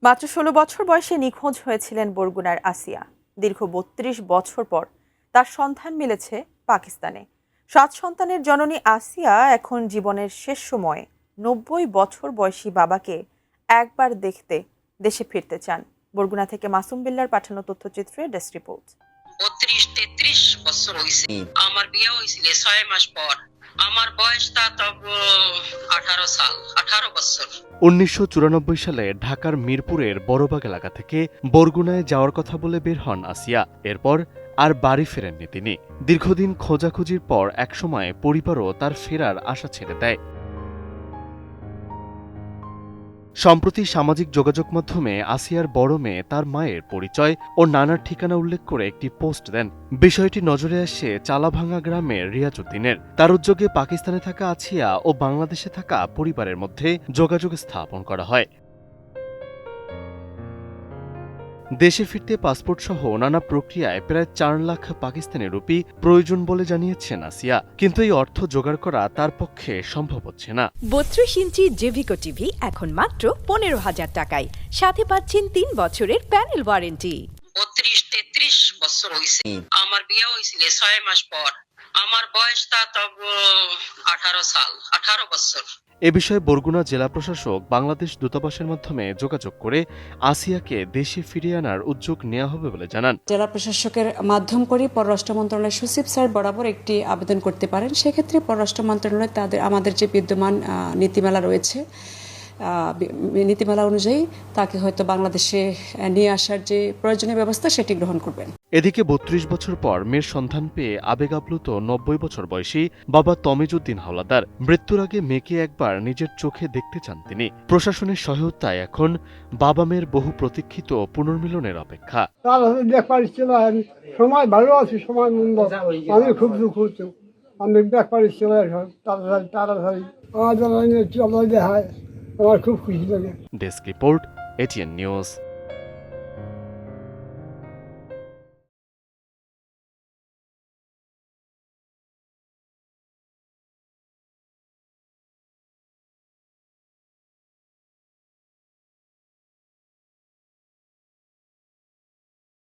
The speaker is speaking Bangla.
মাত্র ১৬ বছর বয়সে নিখোঁজ হয়েছিলেন বরগুনার আসিয়া। দীর্ঘ ৩২ বছর পর তার সন্ধান মিলেছে পাকিস্তানে। ৭ সন্তানের জননী আসিয়া এখন জীবনের শেষ সময়ে ৯০ বছর বয়সী বাবাকে একবার দেখতে দেশে ফিরতে চান। বরগুনা থেকে মাসুম বিল্লার পাঠানো তথ্যচিত্রে ডেস্ক রিপোর্ট। ৩২-৩৩ বছর হইছে। আমার বিয়ে হয়েছিল ৬ মাস পর। আমার বয়স তা তব 18 বছর। ১৯৯৪ সালে ঢাকার মিরপুরের বড়বাগ এলাকা থেকে বরগুনায় যাওয়ার কথা বলে বের হন আসিয়া। এরপর আর বাড়ি ফেরেননি তিনি। দীর্ঘদিন খোঁজাখুঁজির পর একসময় পরিবারও তার ফেরার আশা ছেড়ে দেয়। সম্প্রতি সামাজিক যোগাযোগ মাধ্যমে আসিয়ার বড় মেয়ে তার মায়ের পরিচয় ও নানার ঠিকানা উল্লেখ করে একটি পোস্ট দেন। বিষয়টি নজরে আসে চালাভাঙ্গা গ্রামের রিয়াজউদ্দিনের। তার উদ্যোগে পাকিস্তানে থাকা আসিয়া ও বাংলাদেশে থাকা পরিবারের মধ্যে যোগাযোগ স্থাপন করা হয়। দেশে ফিরতে পাসপোর্ট সহ নানা প্রক্রিয়ায় প্রায় ৪ লাখ পাকিস্তানি রুপি প্রয়োজন বলে জানিয়েছেন আসিয়া, কিন্তু এই অর্থ জোগাড় করা তার পক্ষে সম্ভব হচ্ছে না। ৩২ ইঞ্চি জেভিকো টিভি এখন মাত্র ১৫,০০০ টাকায়, সাথে পাচ্ছেন ৩ বছরের প্যানেল ওয়ারেন্টি। ৩২-৩৩ বছর হইছে। আমার বিয়ে হয়েছিল ৬ মাস পর। আমার বয়স তা তব 18 বছর। এ বিষয়ে বরগুনা জেলা প্রশাসক বাংলাদেশ দূতাবাসের মাধ্যমে যোগাযোগ করে আসিয়াকে দেশে ফিরিয়ে আনার উদ্যোগ নেওয়া হবে বলে জানান। জেলা প্রশাসকের মাধ্যম করে পররাষ্ট্র মন্ত্রণালয়ের সচিব স্যার বরাবর একটি আবেদন করতে পারেন। সেক্ষেত্রে পররাষ্ট্র মন্ত্রণালয় আমাদের যে বিদ্যমান নীতিমালা রয়েছে, নীতিমালা অনুযায়ী তাকে হয়তো বাংলাদেশে নিয়ে আসার যে প্রয়োজনীয় ব্যবস্থা সেটি গ্রহণ করবেন। এদিকে ৩২ বছর পর মেয়ের সন্ধান পেয়ে আবেগ আপ্লুত ৯০ বছর বয়সী বাবা তমিজউদ্দিন হাওলাদার। মৃত্যুর আগে মেয়েকে একবার নিজের চোখে দেখতে চান তিনি। প্রশাসনের সহায়তায় এখন বাবা মেয়ের বহু প্রতীক্ষিত পুনর্মিলনের অপেক্ষা। সময় ভালো আছি, সময় মন্দ আমি খুব দুঃখ হতো। আমি ব্যাপারে চলে তাড়াতাড়ি আমার খুব খুশি লাগে। Desk report, ATN news.